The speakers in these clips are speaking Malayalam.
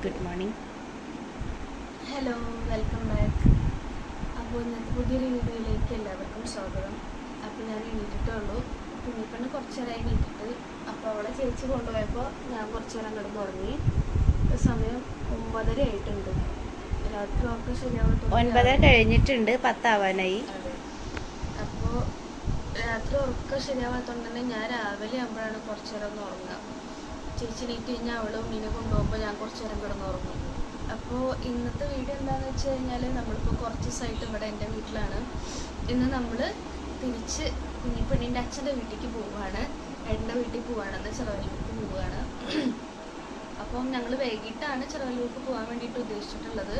Good morning. Hello, welcome back. അപ്പോൾ ഇന്നത്തെ പുതിയൊരു വീഡിയോയിലേക്ക് എല്ലാവർക്കും സ്വാഗതം. അപ്പോൾ ഞാൻ എണീറ്റിട്ടേ ഉള്ളൂ. കുഞ്ഞിപ്പെണ്ണ് കുറച്ച് നേരം എണീറ്റിട്ട് അപ്പോൾ അവളെ ചേച്ചി കൊണ്ടുപോയപ്പോൾ ഞാൻ കുറച്ച് നേരം കിടന്ന് ഉറങ്ങി. സമയം 9:30 ആയിട്ടുണ്ട്. രാത്രി ഉറക്കം ശരിയാവത്തും 9:30 കഴിഞ്ഞിട്ടുണ്ട്, 10 ആവാനായി. അതെ. അപ്പോൾ രാത്രി ഉറക്കം ശരിയാവാത്തതുകൊണ്ട് തന്നെ ഞാൻ രാവിലെ ആകുമ്പോഴാണ് കുറച്ച് നേരം ഒന്ന് ഉറങ്ങുക. ചേച്ചി എണീറ്റ് കഴിഞ്ഞാൽ അവളും മീനെ കൊണ്ടുപോകുമ്പോൾ ഞാൻ കുറച്ച് നേരം കിടന്നുറങ്ങും. അപ്പോൾ ഇന്നത്തെ വീഡിയോ എന്താണെന്ന് വെച്ച് കഴിഞ്ഞാൽ നമ്മളിപ്പോൾ കുറച്ച് ദിവസമായിട്ട് ഇവിടെ എൻ്റെ വീട്ടിലാണ്. ഇന്ന് നമ്മൾ തിരിച്ച് കുഞ്ഞിപ്പെണ്ണിൻ്റെ അച്ഛൻ്റെ വീട്ടിലേക്ക് പോവുകയാണ്. എൻ്റെ വീട്ടിൽ പോവുകയാണെന്ന് ചെറുവല്ലൂർക്ക് പോവുകയാണ്. അപ്പം ഞങ്ങൾ വൈകിട്ടാണ് ചെറുവല്ലൂർക്ക് പോകാൻ വേണ്ടിയിട്ട് ഉദ്ദേശിച്ചിട്ടുള്ളത്.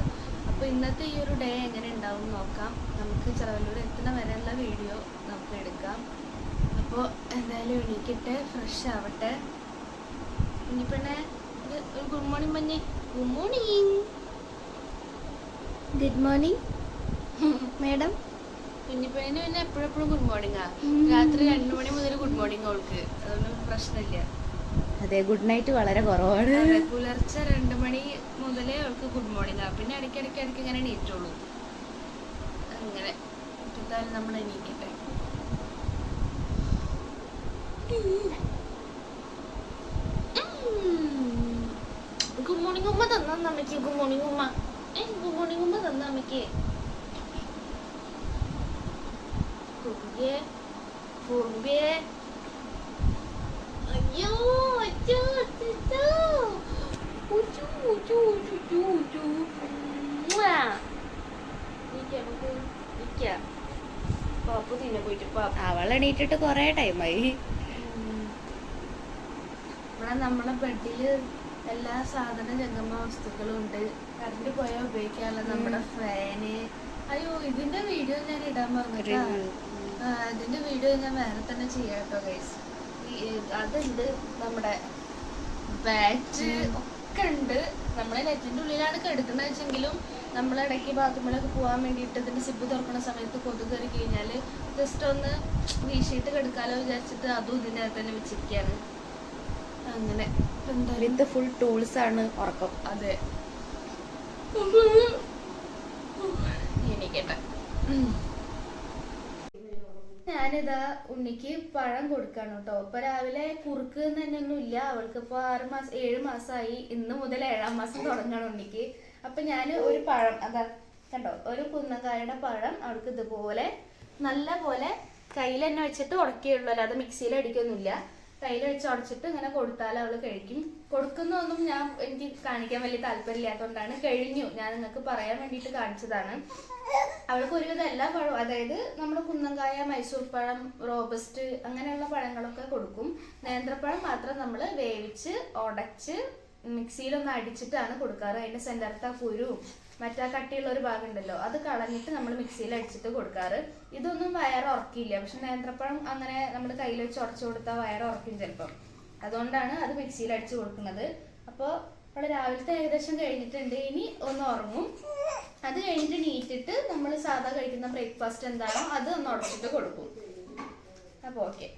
അപ്പോൾ ഇന്നത്തെ ഈ ഒരു ഡേ എങ്ങനെ ഉണ്ടാവും നോക്കാം. നമുക്ക് ചെറുവല്ലൂർ എത്തുന്ന വരെയുള്ള വീഡിയോ നമുക്ക് എടുക്കാം. അപ്പോൾ എന്തായാലും എണീക്കട്ടെ, ഫ്രഷ് ആവട്ടെ. കുഞ്ഞിപ്പെണ്ണെ ഒരു ഗുഡ് മോർണിംഗ് മഞ്ഞേ. Good morning. Good morning madam. കുഞ്ഞിപ്പെണ്ണിന് പിന്നെ എപ്പോഴെപ്പോഴും ഗുഡ് മോർണിംഗാ. രാത്രി 2 മണി മുതൽ ഗുഡ് മോർണിംഗ് അവൾക്ക്, അതൊന്നും പ്രശ്നമില്ല. അതെ, ഗുഡ് നൈറ്റ് വളരെ കുറവാണ്. പുലർച്ചെ 2 മണി മുതലേ അവൾക്ക് ഗുഡ് മോർണിംഗാ. പിന്നെ ഇടയ്ക്കിടയ്ക്ക് ഇങ്ങനെ എണീറ്റുള്ളൂ. അങ്ങനെ എന്തായാലും നമ്മൾ എണീക്കട്ടെ. ഗുഡ് മോർണിംഗ് ഉമ്മ തന്നാ അമ്മയ്ക്ക്. ഗുഡ് മോർണിംഗ് ഉമ്മ. ഗുഡ് മോർണിംഗ് ഉമ്മ തന്നാ അമ്മയ്ക്ക്. കുറുമ്പിയെ കുറുമ്പിയെ. അയ്യോ അച്ഛോ അച്ഛോ. ഉച്ചു ഉച്ചു ഉച്ചു ഉച്ചു. പാപ്പു തിന്നെ പോയിട്ട് അവൾ എണീറ്റിട്ട് കുറെ ടൈമായി. ഇവിടെ നമ്മളെ ബെഡില് എല്ലാ സാധന ജംഗമ വസ്തുക്കളും ഉണ്ട്. കറണ്ട് പോയാൽ ഉപയോഗിക്കാനുള്ള നമ്മുടെ ഫാന്. അയ്യോ, ഇതിന്റെ വീഡിയോ ഞാൻ ഇടാൻ പറഞ്ഞിട്ടാ. ഇതിന്റെ വീഡിയോ ഞാൻ വേറെ തന്നെ ചെയ്യാം കേട്ടോ ഗൈസ്. അതുണ്ട്, നമ്മുടെ ബാറ്റ് ഒക്കെ ഉണ്ട്. നമ്മളെ നെറ്റിന്റെ ഉള്ളിലാണ് കിടക്കുന്നത് വെച്ചെങ്കിലും നമ്മളിടയ്ക്ക് ബാത്റൂമിലൊക്കെ പോകാൻ വേണ്ടിയിട്ട് ഇതിന്റെ സിബ് തുറക്കുന്ന സമയത്ത് കൊതുക് കയറി കഴിഞ്ഞാൽ ജസ്റ്റ് ഒന്ന് വീശിയിട്ട് കിടക്കാലോ വിചാരിച്ചിട്ട് അതും ഇതിൻ്റെ അകത്ത് തന്നെ വെച്ചിരിക്കുകയാണ്. അങ്ങനെ വിത്ത് ഫുൾ ടൂൾസ് ആണ് ഉറക്കം. അതെ. എനിക്കട്ടെ, ഞാനിതാ ഉണ്ണിക്ക് പഴം കൊടുക്കാണ് കേട്ടോ. ഇപ്പൊ രാവിലെ കുറുക്ക് തന്നെ ഒന്നും ഇല്ല. അവൾക്ക് ഇപ്പൊ 7 മാസമായി. ഇന്ന് മുതൽ 7ാം മാസം തുടങ്ങണം ഉണ്ണിക്ക്. അപ്പൊ ഞാൻ ഒരു പഴം, അതാ കണ്ടോ, ഒരു കുന്നങ്കായുടെ പഴം അവൾക്ക് ഇതുപോലെ നല്ല പോലെ കയ്യിൽ തന്നെ വെച്ചിട്ട് ഉടക്കിയുള്ളൂ, അല്ലാതെ മിക്സിയിൽ അടിക്കൊന്നുമില്ല. കയ്യിൽ വെച്ച് ഉടച്ചിട്ട് ഇങ്ങനെ കൊടുത്താൽ അവൾ കഴിക്കും. കൊടുക്കുന്നൊന്നും എനിക്ക് കാണിക്കാൻ വലിയ താല്പര്യമില്ലാത്തതുകൊണ്ടാണ്. കഴിഞ്ഞു, ഞാൻ നിങ്ങൾക്ക് പറയാൻ വേണ്ടിയിട്ട് കാണിച്ചതാണ്. അവൾക്ക് ഒരുവിധം എല്ലാ പഴവും, അതായത് നമ്മുടെ കുന്നങ്കായ, മൈസൂർ പഴം, റോബസ്റ്റ് അങ്ങനെയുള്ള പഴങ്ങളൊക്കെ കൊടുക്കും. നേന്ത്രപ്പഴം മാത്രം നമ്മൾ വേവിച്ച് ഉടച്ച് മിക്സിയിലൊന്ന് അടിച്ചിട്ടാണ് കൊടുക്കാറ്. അതിൻ്റെ സെൻറ്ററത്തെ കുരുവും മറ്റാ കട്ടിയുള്ള ഒരു ഭാഗം ഉണ്ടല്ലോ, അത് കളഞ്ഞിട്ട് നമ്മൾ മിക്സിയിൽ അടിച്ചിട്ട് കൊടുക്കാറ്. ഇതൊന്നും വയറുറക്കില്ല. പക്ഷെ നേന്ത്രപ്പഴം അങ്ങനെ നമ്മൾ കയ്യിൽ വെച്ച് ഉടച്ചു കൊടുത്താൽ വയറുറക്കും ചിലപ്പം. അതുകൊണ്ടാണ് അത് മിക്സിയിൽ അടിച്ച് കൊടുക്കുന്നത്. അപ്പോൾ അവൾ രാവിലത്തെ ഏകദേശം കഴിഞ്ഞിട്ടുണ്ട്. ഇനി ഒന്ന് ഉറങ്ങും. അത് കഴിഞ്ഞിട്ട് നീറ്റിട്ട് നമ്മൾ സാധാ കഴിക്കുന്ന ബ്രേക്ക്ഫാസ്റ്റ് എന്താണോ അത് ഒന്ന് ഉടച്ചിട്ട് കൊടുക്കും. അപ്പോൾ ഓക്കെ.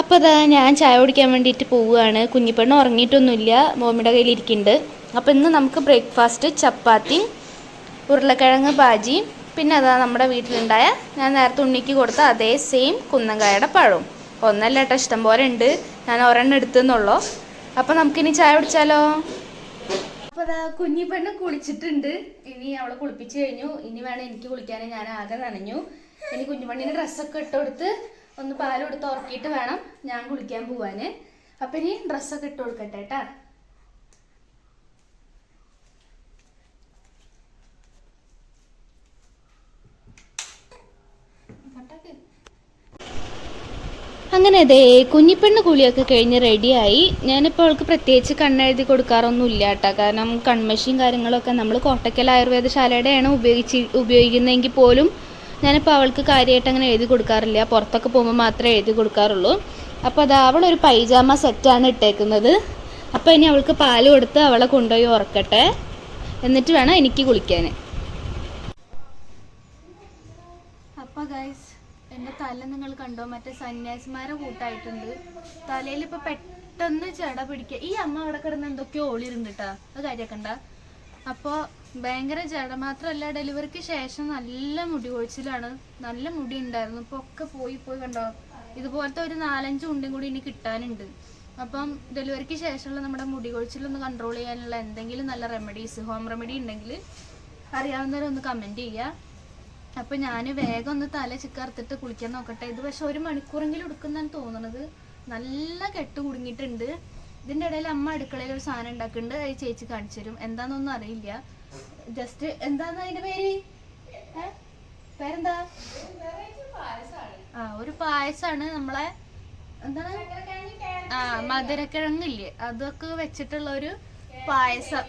അപ്പോൾ അതാ ഞാൻ ചായ കുടിക്കാൻ വേണ്ടിയിട്ട് പോവുകയാണ്. കുഞ്ഞിപ്പെണ്ണ് ഉറങ്ങിയിട്ടൊന്നുമില്ല, മോമിയുടെ കയ്യിൽ ഇരിക്കുന്നുണ്ട്. അപ്പോൾ ഇന്ന് നമുക്ക് ബ്രേക്ക്ഫാസ്റ്റ് ചപ്പാത്തി, ഉരുളക്കിഴങ്ങ് ഭാജി, പിന്നെ അതാ നമ്മുടെ വീട്ടിലുണ്ടായ ഞാൻ നേരത്തെ ഉണ്ണിക്ക് കൊടുത്ത അതേ സെയിം കുന്നങ്കായുടെ പഴവും. ഒന്നല്ല കേട്ടോ, ഇഷ്ടം പോലെ ഉണ്ട്. ഞാൻ ഒരെണ്ണം എടുത്തെന്നുള്ളൂ. അപ്പോൾ നമുക്കിനി ചായ കുടിച്ചാലോ? അപ്പോൾ അതാ കുഞ്ഞിപ്പെണ്ണ് കുളിച്ചിട്ടുണ്ട്. ഇനി അവളെ കുളിപ്പിച്ച് കഴിഞ്ഞു. ഇനി വേണം എനിക്ക് കുളിക്കാൻ. ഞാൻ ആകെ നനഞ്ഞു. ഇനി കുഞ്ഞിപ്പെണ്ണിന് ഡ്രസ്സൊക്കെ ഇട്ട് കൊടുത്ത് ഒന്ന് പാൽ കൊടുത്ത് ഉറക്കിയിട്ട് വേണം ഞാൻ കുളിക്കാൻ പോവാന്. അപ്പം ഇനി ഡ്രസ്സൊക്കെ ഇട്ട് കൊടുക്കട്ടെ കേട്ടാ. അങ്ങനെ അതെ, കുഞ്ഞിപ്പെണ്ണ് കുളിയൊക്കെ കഴിഞ്ഞ് റെഡിയായി. ഞാനിപ്പോൾ അവൾക്ക് പ്രത്യേകിച്ച് കണ്ണെഴുതി കൊടുക്കാറൊന്നും ഇല്ല കേട്ടോ. കാരണം കൺമഷിയും കാര്യങ്ങളൊക്കെ നമ്മൾ കോട്ടക്കൽ ആയുർവേദശാലയുടെയാണ് ഉപയോഗിക്കുന്നതെങ്കിൽ പോലും ഞാനിപ്പോൾ അവൾക്ക് കാര്യമായിട്ട് അങ്ങനെ എഴുതി കൊടുക്കാറില്ല. പുറത്തൊക്കെ പോകുമ്പോൾ മാത്രമേ എഴുതി കൊടുക്കാറുള്ളൂ. അപ്പോൾ അത് അവളൊരു പൈജാമ സെറ്റാണ് ഇട്ടേക്കുന്നത്. അപ്പോൾ ഇനി അവൾക്ക് പാല് കൊടുത്ത് അവളെ കൊണ്ടുപോയി ഉറക്കട്ടെ, എന്നിട്ട് വേണം എനിക്ക് കുളിക്കാൻ. അപ്പോൾ ഗൈസ്, എൻ്റെ തല നിങ്ങൾ കണ്ടോ? മറ്റേ സന്യാസിമാരെ കൂട്ടായിട്ടുണ്ട്. തലയിൽ ഇപ്പോൾ പെട്ടെന്ന് ചെട പിടിക്കുക. ഈ അമ്മ അവിടെ കിടന്ന് എന്തൊക്കെയോ ഓളിരുണ്ട് കേട്ടാ, അത് കാര്യക്കണ്ട. അപ്പോൾ ഭയങ്കര ജട മാത്രമല്ല, ഡെലിവറിക്ക് ശേഷം നല്ല മുടി കൊഴിച്ചിലാണ്. നല്ല മുടി ഉണ്ടായിരുന്നു, ഇപ്പോൾ ഒക്കെ പോയി കണ്ടോ. ഇതുപോലത്തെ ഒരു 4-5 ഉണ്ടും കൂടി ഇനി കിട്ടാനുണ്ട്. അപ്പം ഡെലിവറിക്ക് ശേഷമുള്ള നമ്മുടെ മുടി കൊഴിച്ചിലൊന്ന് കൺട്രോൾ ചെയ്യാനുള്ള എന്തെങ്കിലും നല്ല റെമഡീസ്, ഹോം റെമഡി ഉണ്ടെങ്കിൽ അറിയാവുന്നവരൊന്ന് കമൻറ്റ് ചെയ്യുക. അപ്പം ഞാൻ വേഗം ഒന്ന് തല ചിക്കറുത്തിട്ട് കുളിക്കാൻ നോക്കട്ടെ. ഇത് പക്ഷെ 1 മണിക്കൂറെങ്കിലും എടുക്കുന്നതാണ് തോന്നുന്നത്. നല്ല കെട്ട് കുടുങ്ങിയിട്ടുണ്ട്. ഇതിൻ്റെ ഇടയിൽ അമ്മ അടുക്കളയിൽ ഒരു സാധനം ഉണ്ടാക്കുന്നുണ്ട്, അത് ചേച്ചി കാണിച്ചു തരും. എന്താണെന്നൊന്നും അറിയില്ല. ജസ്റ്റ് എന്താന്ന് അതിൻ്റെ പേരെന്താ? ഒരു പായസമാണ്. നമ്മളെ എന്താണ്, മധുരക്കിഴങ്ങില്ലേ, അതൊക്കെ വെച്ചിട്ടുള്ള ഒരു പായസം.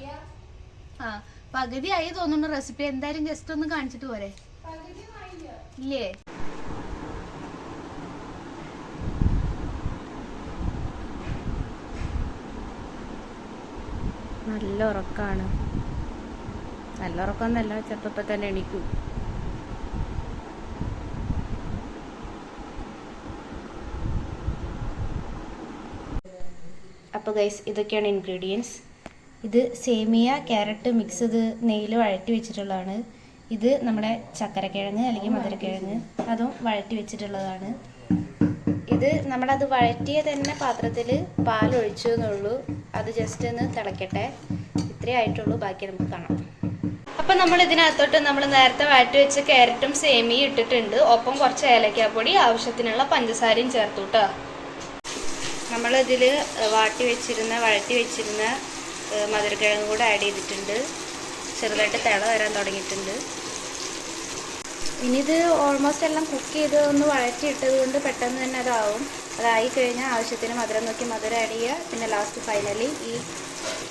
പകുതിയായി തോന്നുന്നു റെസിപ്പി. എന്തായാലും ജസ്റ്റ് ഒന്ന് കാണിച്ചിട്ട് പോരെ? ഇല്ലേ, നല്ല ഉറക്കാണ്. നല്ല ഉറക്കമൊന്നല്ല, ചെറുപ്പത്തിൽ തന്നെ എണീക്കും. അപ്പോൾ ഗൈസ്, ഇതൊക്കെയാണ് ഇൻഗ്രീഡിയൻസ്. ഇത് സേമിയ ക്യാരറ്റ് മിക്സ് ചെയ്ത് നെയ്യിൽ വഴറ്റി വെച്ചിട്ടുള്ളതാണ്. ഇത് നമ്മുടെ ചക്കരക്കിഴങ്ങ് അല്ലെങ്കിൽ മധുരക്കിഴങ്ങ്, അതും വഴറ്റി വെച്ചിട്ടുള്ളതാണ്. ഇത് നമ്മളത് വഴറ്റിയ തന്നെ പാത്രത്തിൽ പാലൊഴിച്ചു എന്നുള്ളൂ. അത് ജസ്റ്റ് ഒന്ന് തിളക്കട്ടെ. ഇത്രയേ ആയിട്ടുള്ളൂ, ബാക്കി നമുക്ക് കാണാം. അപ്പം നമ്മൾ ഇതിനകത്തോട്ട് നമ്മൾ നേരത്തെ വഴറ്റി വെച്ച ക്യാരറ്റും സേമിയും ഇട്ടിട്ടുണ്ട്. ഒപ്പം കുറച്ച് ഏലക്കാപ്പൊടി, ആവശ്യത്തിനുള്ള പഞ്ചസാരയും ചേർത്തു കേട്ടോ. നമ്മളിതിൽ വഴറ്റി വെച്ചിരുന്ന മധുരക്കിഴങ്ങ് കൂടെ ആഡ് ചെയ്തിട്ടുണ്ട്. ചെറുതായിട്ട് തിള വരാൻ തുടങ്ങിയിട്ടുണ്ട്. ഇനി ഇത് ഓൾമോസ്റ്റ് എല്ലാം കുക്ക് ചെയ്ത് ഒന്ന് വഴറ്റിയിട്ടത് കൊണ്ട് പെട്ടെന്ന് തന്നെ അതാവും. അതായി കഴിഞ്ഞാൽ ആവശ്യത്തിന് മധുരം നോക്കി മധുരം ആഡ് ചെയ്യുക. പിന്നെ ലാസ്റ്റ് ഫൈനലി ഈ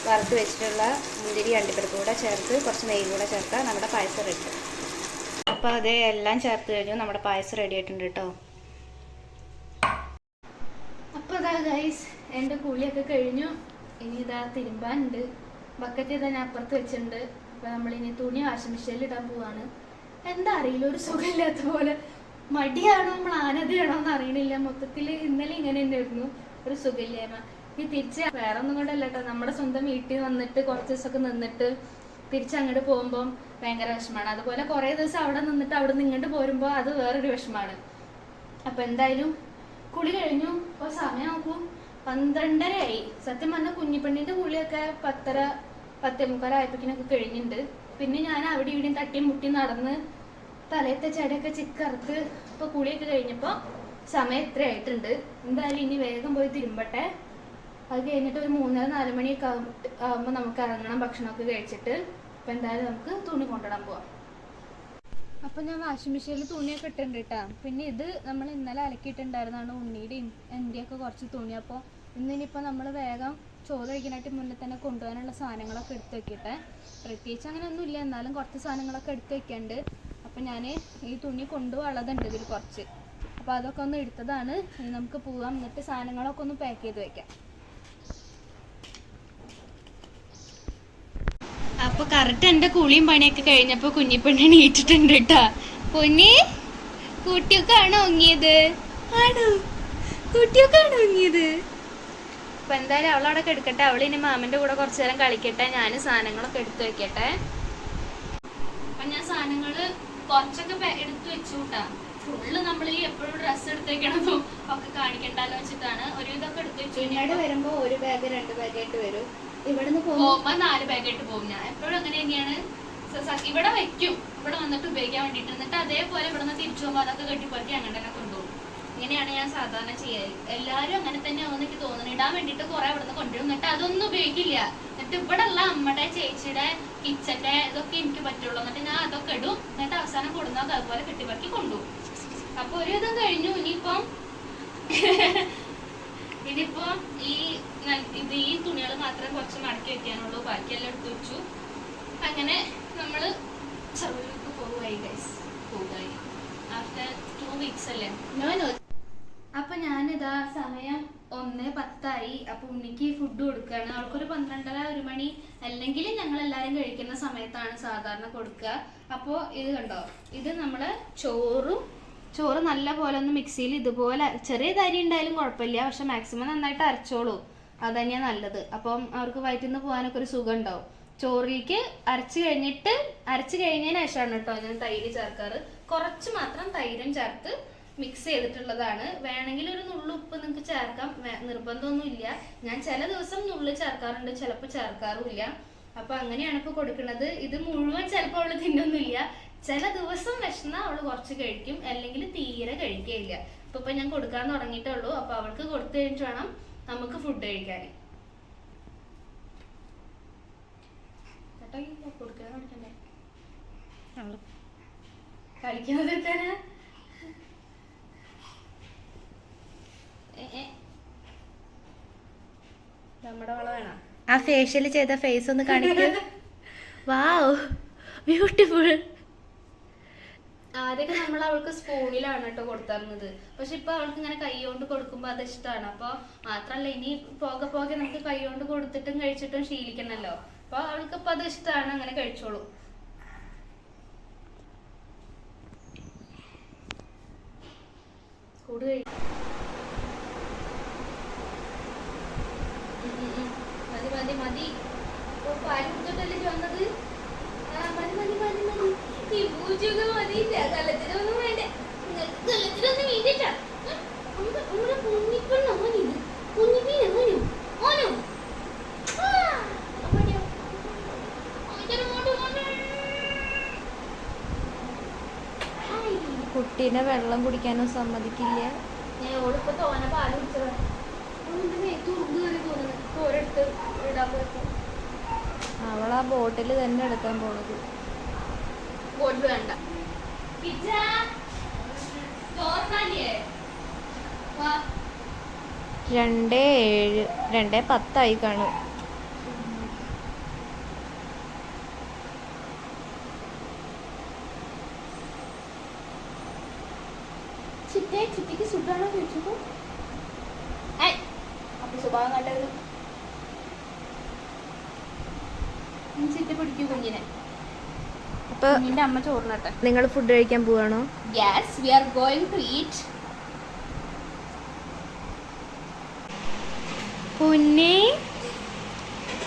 വറുത്ത് വെച്ചിട്ടുള്ള മുന്തിരി അണ്ടിപ്പരിപ്പ് കൂടെ ചേർത്ത് കുറച്ച് നെയ്യ് കൂടെ ചേർത്താൽ നമ്മുടെ പായസം റെഡി. അപ്പോൾ അത് എല്ലാം ചേർത്ത് കഴിഞ്ഞു, നമ്മുടെ പായസം റെഡി ആയിട്ടുണ്ട് കേട്ടോ. അപ്പോൾ ഇതാ ഗൈസ്, എൻ്റെ കുളിയൊക്കെ കഴിഞ്ഞു. ഇനി ഇതാ തിരുമ്പാനുണ്ട്. ബക്കറ്റ് ഇതാ ഞാൻ അപ്പുറത്ത് വെച്ചിട്ടുണ്ട്. അപ്പോൾ നമ്മളിനി തുണി വാഷിംഗ് മെഷീനിൽ ഇടാൻ പോവാണ്. എന്താ അറിയില്ല, ഒരു സുഖമില്ലാത്ത പോലെ. മടിയാണോ നമ്മൾ ആനതയാണോ എന്ന് അറിയണില്ല. മൊത്തത്തിൽ ഇന്നലെ ഇങ്ങനെ തന്നെയായിരുന്നു, ഒരു സുഖമില്ലായ്മ. ഈ തിരിച്ച് വേറെ ഒന്നും കൊണ്ടല്ല കേട്ടോ, നമ്മുടെ സ്വന്തം വീട്ടിൽ വന്നിട്ട് കുറച്ച് ദിവസമൊക്കെ നിന്നിട്ട് തിരിച്ചങ്ങോട്ട് പോകുമ്പോൾ ഭയങ്കര വിഷമമാണ്. അതുപോലെ കുറേ ദിവസം അവിടെ നിന്നിട്ട് അവിടെ നിന്ന് ഇങ്ങോട്ട് പോരുമ്പോൾ അത് വേറൊരു വിഷമമാണ്. അപ്പോൾ എന്തായാലും കുളി കഴിഞ്ഞു. ഇപ്പോൾ സമയം നോക്കൂ, 12:30 സത്യം പറഞ്ഞാൽ കുഞ്ഞിപ്പെണ്ണിൻ്റെ കുളിയൊക്കെ 10:30 10:45 ആയപ്പോഴേക്കിനൊക്കെ കഴിഞ്ഞിട്ടുണ്ട്. പിന്നെ ഞാൻ അവിടെ ഇവിടെയും തട്ടിയും മുട്ടി നടന്ന് തലയത്തെ ചെടിയൊക്കെ ചിക്കറുത്ത് ഇപ്പോൾ കുളിയൊക്കെ കഴിഞ്ഞപ്പോൾ സമയം ഇത്ര ആയിട്ടുണ്ട്. എന്തായാലും ഇനി വേഗം പോയി തിരുമ്പട്ടെ. അത് കഴിഞ്ഞിട്ട് ഒരു 3:30-4 മണിയൊക്കെ ആകുമ്പോൾ നമുക്ക് ഇറങ്ങണം, ഭക്ഷണമൊക്കെ കഴിച്ചിട്ട്. അപ്പോൾ എന്തായാലും നമുക്ക് തുണി കൊണ്ടിടാൻ പോവാം. അപ്പോൾ ഞാൻ വാഷിംഗ് മെഷീനിൽ തുണിയൊക്കെ ഇട്ടിട്ടുണ്ട് കേട്ടോ. പിന്നെ ഇത് നമ്മൾ ഇന്നലെ അലക്കിയിട്ടുണ്ടായിരുന്നാണ്, ഉണ്ണിയുടെയും എൻ്റെയൊക്കെ കുറച്ച് തുണി. അപ്പോൾ ഇന്നിനിപ്പോൾ നമ്മൾ വേഗം ചോറ് കഴിക്കാനായിട്ട് മുന്നേ തന്നെ കൊണ്ടുപോകാനുള്ള സാധനങ്ങളൊക്കെ എടുത്ത് വെക്കട്ടെ. പ്രത്യേകിച്ച് അങ്ങനെയൊന്നും ഇല്ല, എന്നാലും കുറച്ച് സാധനങ്ങളൊക്കെ എടുത്ത് വെക്കുന്നുണ്ട്. അപ്പോൾ ഞാൻ ഈ തുണി കൊണ്ടുപോകാനുള്ളതുണ്ട് ഇതിൽ കുറച്ച്. അപ്പോൾ അതൊക്കെ ഒന്ന് എടുത്തതാണ്. ഇനി നമുക്ക് പോകാം, എന്നിട്ട് സാധനങ്ങളൊക്കെ ഒന്ന് പാക്ക് ചെയ്ത് വെക്കാം. അപ്പോൾ കറക്റ്റ് എൻ്റെ കുളിയും പണിയൊക്കെ കഴിഞ്ഞപ്പോൾ കുഞ്ഞിപ്പെണ്ണി എണീറ്റിട്ടുണ്ട് കേട്ടാ. പൊന്നി, കുട്ടിയൊക്കെ ആണോ ഒങ്ങിയത്? ആണോ, കുട്ടിയൊക്കെ ആണോ ഒങ്ങിയത്? അപ്പോൾ എന്തായാലും അവളവിടെ എടുക്കട്ടെ. അവളിനി മാമൻ്റെ കൂടെ കുറച്ച് നേരം കളിക്കട്ടെ. ഞാൻ സാധനങ്ങളൊക്കെ എടുത്ത് വെക്കട്ടെ. അപ്പം ഞാൻ സാധനങ്ങൾ കുറച്ചൊക്കെ എടുത്ത് വെച്ചു കൂട്ടാ. ഫുള്ള് നമ്മൾ ഈ എപ്പോഴും ഡ്രസ്സ് എടുത്ത് വെക്കണതും ഒക്കെ കാണിക്കണ്ടല്ലോ വെച്ചിട്ടാണ് ഒരു ഇതൊക്കെ എടുത്ത് വെച്ചു. പിന്നീട് വരുമ്പോൾ 1 ബാഗ് 2 ബാഗായിട്ട് വരും. ഇവിടുന്ന് പോകുമ്പോൾ 4 ബാഗായിട്ട് പോകും. ഞാൻ എപ്പോഴും അങ്ങനെ തന്നെയാണ്. ഇവിടെ വെക്കും, ഇവിടെ വന്നിട്ട് ഉപയോഗിക്കാൻ വേണ്ടിയിട്ട്. എന്നിട്ട് അതേപോലെ ഇവിടെ നിന്ന് തിരിച്ചു പോകുമ്പോൾ അതൊക്കെ കെട്ടിപ്പറക്കി അങ്ങനെ തന്നെ കൊണ്ടുപോകും. ഇങ്ങനെയാണ് ഞാൻ സാധാരണ ചെയ്യാറ്. എല്ലാവരും അങ്ങനെ തന്നെ ആവുമെന്ന് എനിക്ക് തോന്നുന്നു. ഇടാൻ വേണ്ടിയിട്ട് കുറെ ഇവിടെ നിന്ന് കൊണ്ടുവരും, എന്നിട്ട് അതൊന്നും ഉപയോഗിക്കില്ല. എന്നിട്ട് ഇവിടെ ഉള്ള അമ്മയുടെ ചേച്ചിയുടെ കിച്ചന്റെ ഇതൊക്കെ എനിക്ക് പറ്റുള്ളൂ. എന്നിട്ട് ഞാൻ അതൊക്കെ ഇടും, എന്നിട്ട് അവസാനം കൊടുന്നൊക്കെ അതുപോലെ കെട്ടിപ്പറക്കി കൊണ്ടുപോകും. അപ്പൊ ഒരു ഇതും കഴിഞ്ഞു. ഇനിയിപ്പം ഈ തുണികൾ മാത്രമേ കുറച്ച് മടക്കി വെക്കാനുള്ളൂ, ബാക്കിയെല്ലാം എടുത്ത് വെച്ചു. അങ്ങനെ നമ്മള് ചെറുവിലേക്ക് പോവുകയായി ഗൈസ്, പോവുകയായി. ആഫ്റ്റർ 2 weeks അല്ലേ. അപ്പൊ ഞാനിതാ സമയം 1:10 അപ്പൊ ഉണ്ണിക്ക് ഫുഡ് കൊടുക്കുകയാണ്. അവൾക്കൊരു 12:30-1 മണി അല്ലെങ്കിൽ ഞങ്ങൾ എല്ലാവരും കഴിക്കുന്ന സമയത്താണ് സാധാരണ കൊടുക്കുക. അപ്പോൾ ഇത് കണ്ടോ, ഇത് നമ്മള് ചോറ് നല്ല പോലെ ഒന്ന് മിക്സിയിൽ ഇതുപോലെ ചെറിയ തരി ഉണ്ടായാലും കുഴപ്പമില്ല, പക്ഷെ മാക്സിമം നന്നായിട്ട് അരച്ചോളൂ. അത് തന്നെയാണ് നല്ലത്. അപ്പം അവർക്ക് വയറ്റിൽ നിന്ന് പോകാനൊക്കെ ഒരു സുഖം ഉണ്ടാവും. ചോറിലേക്ക് അരച്ച് കഴിഞ്ഞതിന് ശേഷമാണ് കേട്ടോ ഞാൻ തൈര് ചേർക്കാറ്. കുറച്ച് മാത്രം തൈരും ചേർത്ത് മിക്സ് ചെയ്തിട്ടുള്ളതാണ്. വേണമെങ്കിൽ ഒരു നുള്ളു ഉപ്പ് നിങ്ങൾക്ക് ചേർക്കാം, നിർബന്ധമൊന്നുമില്ല. ഞാൻ ചില ദിവസം നുള്ളു ചേർക്കാറുണ്ട്, ചിലപ്പോൾ ചേർക്കാറുമില്ല. അപ്പൊ അങ്ങനെയാണ് ഇപ്പൊ കൊടുക്കുന്നത്. ഇത് മുഴുവൻ ചിലപ്പോൾ അവള് തിന്നൊന്നുമില്ല. ചില ദിവസം വിശന്ന അവള് കുറച്ച് കഴിക്കും, അല്ലെങ്കിൽ തീരെ കഴിക്കുകയില്ല. ഇപ്പൊ ഞാൻ കൊടുക്കാൻ തുടങ്ങിയിട്ടേ ഉള്ളൂ. അപ്പൊ അവൾക്ക് കൊടുത്തു കഴിഞ്ഞിട്ട് വേണം നമുക്ക് ഫുഡ് കഴിക്കാൻ. കളിക്കുന്നത് തീർക്കാനാ നമ്മുടെ വള വേണം. ആ ഫേഷ്യൽ ചെയ്ത ഫേസ് ഒന്ന് കാണിക്കും. വാവ്, ബ്യൂട്ടിഫുൾ. ആദ്യമൊക്കെ നമ്മൾ അവൾക്ക് സ്പൂണിലാണ് കേട്ടോ കൊടുത്തിരുന്നത്. പക്ഷെ ഇപ്പൊ അവൾക്ക് ഇങ്ങനെ കൈ കൊണ്ട് കൊടുക്കുമ്പോ അത് ഇഷ്ടമാണ്. അപ്പൊ മാത്രല്ല ഇനി പോകെ പോകെ നമുക്ക് കൈ കൊണ്ട് കൊടുത്തിട്ടും കഴിച്ചിട്ടും ശീലിക്കണല്ലോ. അപ്പൊ അവൾക്ക് ഇപ്പൊ അത് ഇഷ്ടമാണ്, അങ്ങനെ കഴിച്ചോളൂ. മതി മതി മതി. പാല് കുടിച്ചിട്ടല്ലേ വന്നത്. മതി മതി മതി മതി. ഈ പൂച്ചയൊക്കെ മതി. കള്ളത്തിനൊന്നും വേണ്ട. കള്ളത്തിനൊന്നും വേണ്ടിട്ടാ. നമ്മുടെ കുഞ്ഞിപ്പെണ്ണോ ഇത്? കുഞ്ഞിപ്പീനോ ഓനോ ഓനോ? കുട്ടീനെ വെള്ളം കുടിക്കാനും സമ്മതിക്കില്ല. ഞാൻ ഓടിപ്പോ തോനെ പാല് കുടിച്ചതാ. ഓരെടുത്ത് ഇടാൻ പറ്റും. അവൾ ആ ബോട്ടിൽ തന്നെ എടുക്കാൻ പോണത്. ബോട്ടിൽ വേണ്ട. 2:07 2:10 കാണും. ചിറ്റിക്ക് സുഖാണോ ചോദിച്ചപ്പോ അപ്പൊ സ്വഭാവം കണ്ടത് ചിറ്റ പിടിക്കൂ കുഞ്ഞിനെ. അപ്പൊ കുഞ്ഞിന്റെ അമ്മ ചോറിനട്ടെ. നിങ്ങൾ ഫുഡ് കഴിക്കാൻ പോവാണോ? Yes, we are going to eat. പൊന്നേ,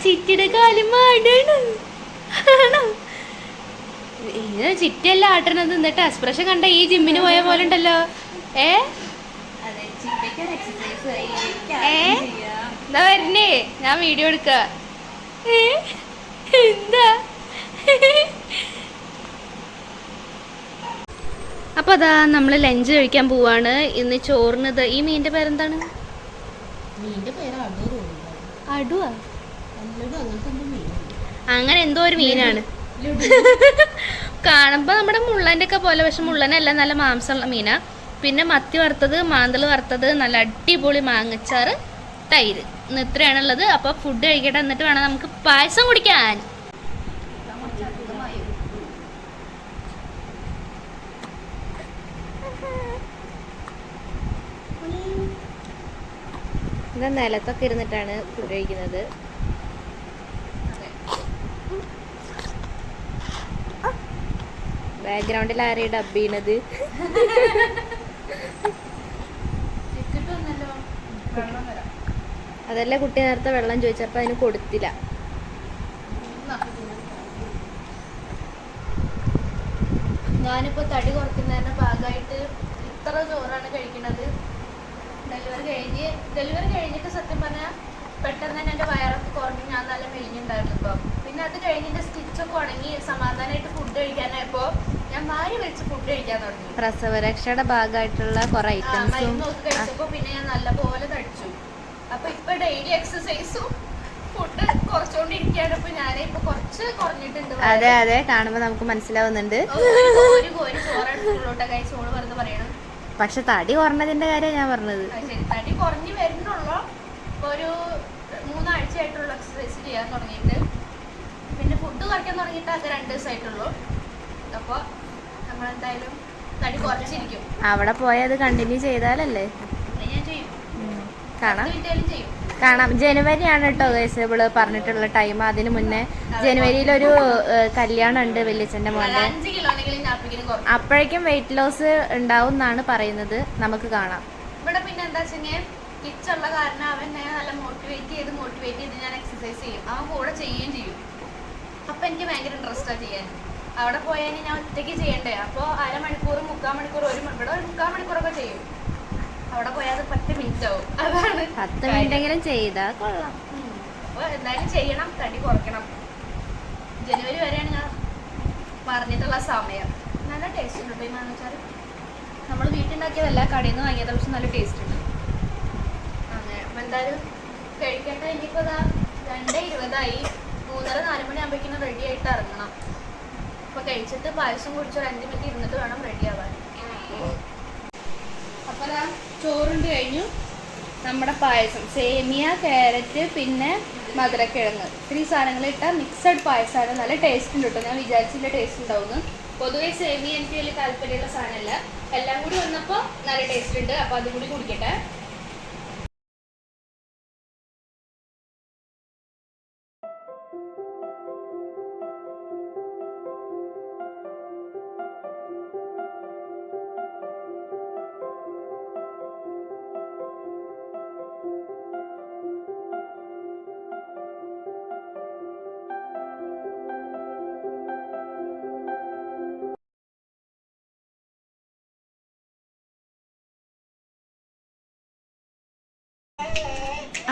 ചിറ്റിയുടെ കാലും ആടാണ്. ഇത് ചിറ്റല്ല ആട്ടണത്. എന്നിട്ട് എക്സ്പ്രഷൻ കണ്ട ഈ ജിമ്മിന് പോയ പോലെ ഉണ്ടല്ലോ. എന്താ വരുന്നേ? ഞാൻ വീഡിയോ എടുക്ക. എന്താ? അപ്പൊ അതാ നമ്മള് ലഞ്ച് കഴിക്കാൻ പോവാണ്. ഇന്ന് ചോറിന് ഈ മീനിന്റെ പേരെന്താണ്? അടുവാ, അങ്ങനെ എന്തോ ഒരു മീനാണ്. കാണുമ്പോ നമ്മുടെ മുള്ളന്റെ ഒക്കെ പോലെ, പക്ഷെ മുള്ളനല്ല, നല്ല മാംസമുള്ള മീനാ. പിന്നെ മത്തി വറുത്തത്, മാന്തൽ വറുത്തത്, നല്ല അടിപൊളി മാങ്ങച്ചാറ്, തൈര്. ഇന്ന് ഇത്രയാണുള്ളത്. അപ്പൊ ഫുഡ് കഴിക്കട്ടെ, എന്നിട്ട് വേണം നമുക്ക് പായസം കുടിക്കാൻ. ഇത് നിലത്തൊക്കെ ഇരുന്നിട്ടാണ് ഫുഡ് കഴിക്കുന്നത്. ബാക്ക്ഗ്രൗണ്ടിൽ ആരെയും ഡബ് ചെയ്യണത്? അതല്ല, കുട്ടി നേരത്തെ വെള്ളം ചോദിച്ചപ്പോ അതിന് കൊടുത്തില്ല. ഞാനിപ്പോ തടി കുറയ്ക്കുന്നതിന്റെ ഭാഗമായിട്ട് ഇത്ര ചോറാണ് കഴിക്കുന്നത്. ഡെലിവറി കഴിഞ്ഞിട്ട് സത്യം പറഞ്ഞാൽ പെട്ടെന്ന് തന്നെ എൻ്റെ വയറൊക്കെ കുറഞ്ഞ് ഞാൻ നല്ല മെലിഞ്ഞുണ്ടായിരുന്നു. ഇപ്പം പിന്നെ അത് കഴിഞ്ഞ് എൻ്റെ സ്റ്റിച്ചൊക്കെ ഉണങ്ങി സമാധാനമായിട്ട് ഫുഡ് കഴിക്കാനായപ്പോൾ ഞാൻ വാരി വെച്ച് ഫുഡ് കഴിക്കാൻ തുടങ്ങി. പ്രസവരക്ഷയുടെ ഭാഗമായിട്ടുള്ള കുറെ ഐറ്റംസും മരുന്നൊക്കെ കഴിച്ചപ്പോൾ പിന്നെ ഞാൻ നല്ലപോലെ തടിച്ചു. അപ്പൊ ഇപ്പൊ ഡെയിലി എക്സസൈസും ഫുഡ് കുറച്ചുകൊണ്ടിരിക്കുകയാണ്. ഇപ്പൊ ഞാനിപ്പോ കുറച്ച് കുറഞ്ഞിട്ടുണ്ട്. അതെ അതെ, കാണുമ്പോ നമുക്ക് മനസ്സിലാവുന്നുണ്ട്. ഒരു കോരി ചോറെടുത്തുള്ളൂട്ടെ കഴിച്ചോള് വെറുതെ പറയണം. പക്ഷെ തടി കുറഞ്ഞതിന്റെ കാര്യം ഞാൻ പറഞ്ഞത്. ശരി, തടി കുറഞ്ഞു വരുന്നുള്ളൂ. ഇപ്പൊ ഒരു 3 ആഴ്ചയായിട്ടുള്ള എക്സസൈസ് ചെയ്യാൻ തുടങ്ങിയിട്ട്. പിന്നെ ഫുഡ് കുറയ്ക്കാൻ തുടങ്ങിയിട്ട് അത് 2 ദിവസമായിട്ടുള്ളൂ. അപ്പൊ നമ്മളെന്തായാലും തടി കുറച്ചിരിക്കും. അവിടെ പോയത് കണ്ടിന്യൂ ചെയ്താലല്ലേ ഞാൻ ചെയ്യും. കാണാം ചെയ്യും. കാണാം. ജനുവരിയാണ് കേട്ടോ ഇവള് പറഞ്ഞിട്ടുള്ള ടൈം. അതിന് മുന്നേ ജനുവരിയിലൊരു കല്യാണം ഉണ്ട് വല്യച്ഛന്റെ മോന്റെ. 5 കിലോണെങ്കിലും അപ്പോഴേക്കും വെയിറ്റ് ലോസ് ഉണ്ടാവും എന്നാണ് പറയുന്നത്. നമുക്ക് കാണാം. ഇവിടെ പിന്നെ എന്താ വെച്ചാൽ കിച്ചുള്ള കാരണം അവൻ എന്നെ നല്ല മോട്ടിവേറ്റ് ചെയ്ത് ഞാൻ എക്സസൈസ് ചെയ്യും. അവൻ കൂടെ ചെയ്യുകയും ചെയ്യും. അപ്പം എനിക്ക് ഭയങ്കര ഇൻട്രസ്റ്റാണ് ചെയ്യാൻ. അവിടെ പോയാൽ ഞാൻ ഒറ്റയ്ക്ക് ചെയ്യണ്ടേ. അപ്പോൾ അരമണിക്കൂർ 3/4 മണിക്കൂർ ഇവിടെ ഒരു 3/4 മണിക്കൂറൊക്കെ ചെയ്യും. അവിടെ പോയാൽ അത് 10 മിനിറ്റ് ആവും. അതാണ് 10 മിനിറ്റെങ്കിലും ചെയ്താൽ കൊള്ളാം. അപ്പോൾ എന്തായാലും ചെയ്യണം, തടി കുറയ്ക്കണം. ജനുവരി വരെയാണ് ഞാൻ പറഞ്ഞിട്ടുള്ള സമയം. നല്ല ടേസ്റ്റ് ഉണ്ട് കേട്ടോ ഈ മാങ്ങാച്ചാറ്. നമ്മൾ വീട്ടിലുണ്ടാക്കിയതല്ല, കടയിൽ നിന്ന് വാങ്ങിയത്. പക്ഷെ നല്ല ടേസ്റ്റ് ഉണ്ട്. അങ്ങനെ അപ്പം എന്തായാലും കഴിക്കട്ടെ. ഇനിയിപ്പോൾ ഇതാ 2:20 3:30-4 മണി ആകുമ്പോഴേക്കും റെഡി ആയിട്ട് ഇറങ്ങണം. അപ്പോൾ കഴിച്ചിട്ട് പായസം കുടിച്ച് ഒരു 5 മിനിറ്റ് ഇരുന്നിട്ട് വേണം റെഡി ആവാൻ. അപ്പോൾ അതാ ചോറുണ്ട് കഴിഞ്ഞു. നമ്മുടെ പായസം സേമിയ, ക്യാരറ്റ്, പിന്നെ മധുരക്കിഴങ്ങ്, ഇത്രയും സാധനങ്ങൾ ഇട്ടാൽ മിക്സഡ് പായസമാണ്. നല്ല ടേസ്റ്റ് ഉണ്ട് കേട്ടോ. ഞാൻ വിചാരിച്ചില്ല ടേസ്റ്റ് ഉണ്ടാവുമെന്ന്. പൊതുവെ സേമിയ എനിക്ക് വലിയ താല്പര്യമുള്ള സാധനമല്ല. എല്ലാം കൂടി വന്നപ്പോൾ നല്ല ടേസ്റ്റ് ഉണ്ട്. അപ്പോൾ അതും കൂടി കുടിക്കട്ടെ.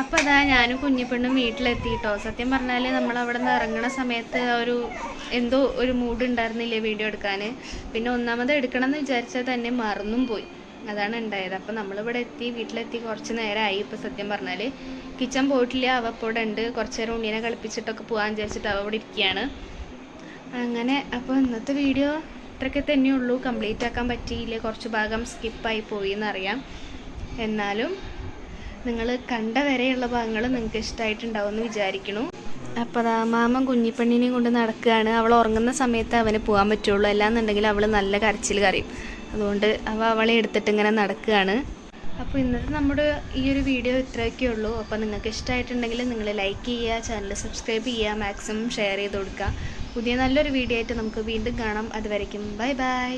അപ്പോൾ അതാ ഞാനും കുഞ്ഞിപ്പെണ്ണും വീട്ടിലെത്തിയിട്ടോ. സത്യം പറഞ്ഞാൽ നമ്മളവിടെ നിന്ന് ഇറങ്ങണ സമയത്ത് എന്തോ ഒരു മൂഡ് ഉണ്ടായിരുന്നില്ല വീഡിയോ എടുക്കാൻ. പിന്നെ ഒന്നാമത് എടുക്കണം എന്ന് വിചാരിച്ചാൽ തന്നെ മറന്നും പോയി. അതാണ് ഉണ്ടായത്. അപ്പോൾ നമ്മളിവിടെ വീട്ടിലെത്തി കുറച്ച് നേരമായി. ഇപ്പോൾ സത്യം പറഞ്ഞാൽ കിച്ചൺ പോയിട്ടില്ല. അവ ഇപ്പോൾ ഇവിടെ ഉണ്ട്. കുറച്ച് നേരം ഉണ്ണീനെ കളിപ്പിച്ചിട്ടൊക്കെ പോകാൻ വിചാരിച്ചിട്ട് അവ ഇവിടെ ഇരിക്കുകയാണ്. അങ്ങനെ അപ്പോൾ ഇന്നത്തെ വീഡിയോ ഇത്രയൊക്കെ തന്നെയുള്ളൂ. കംപ്ലീറ്റ് ആക്കാൻ പറ്റിയില്ല. കുറച്ച് ഭാഗം സ്കിപ്പായി പോയി എന്നറിയാം. എന്നാലും നിങ്ങൾ കണ്ട വരെയുള്ള ഭാഗങ്ങൾ നിങ്ങൾക്ക് ഇഷ്ടമായിട്ടുണ്ടാവും എന്ന് വിചാരിക്കുന്നു. അപ്പോൾ അതാ മാമൻ കുഞ്ഞിപ്പെണ്ണിനെയും കൊണ്ട് നടക്കുകയാണ്. അവൾ ഉറങ്ങുന്ന സമയത്ത് അവന് പോകാൻ പറ്റുള്ളൂ. അല്ലാന്നുണ്ടെങ്കിൽ അവൾ നല്ല കരച്ചിൽ കരയും. അതുകൊണ്ട് അവളെ എടുത്തിട്ട് ഇങ്ങനെ നടക്കുകയാണ്. അപ്പോൾ ഇന്നത്തെ നമ്മുടെ ഈ ഒരു വീഡിയോ ഇത്രയൊക്കെ ഉള്ളൂ. അപ്പോൾ നിങ്ങൾക്ക് ഇഷ്ടമായിട്ടുണ്ടെങ്കിൽ നിങ്ങൾ ലൈക്ക് ചെയ്യുക, ചാനൽ സബ്സ്ക്രൈബ് ചെയ്യുക, മാക്സിമം ഷെയർ ചെയ്ത് കൊടുക്കുക. പുതിയ നല്ലൊരു വീഡിയോ ആയിട്ട് നമുക്ക് വീണ്ടും കാണാം. അതുവരയ്ക്കും ബൈ ബൈ.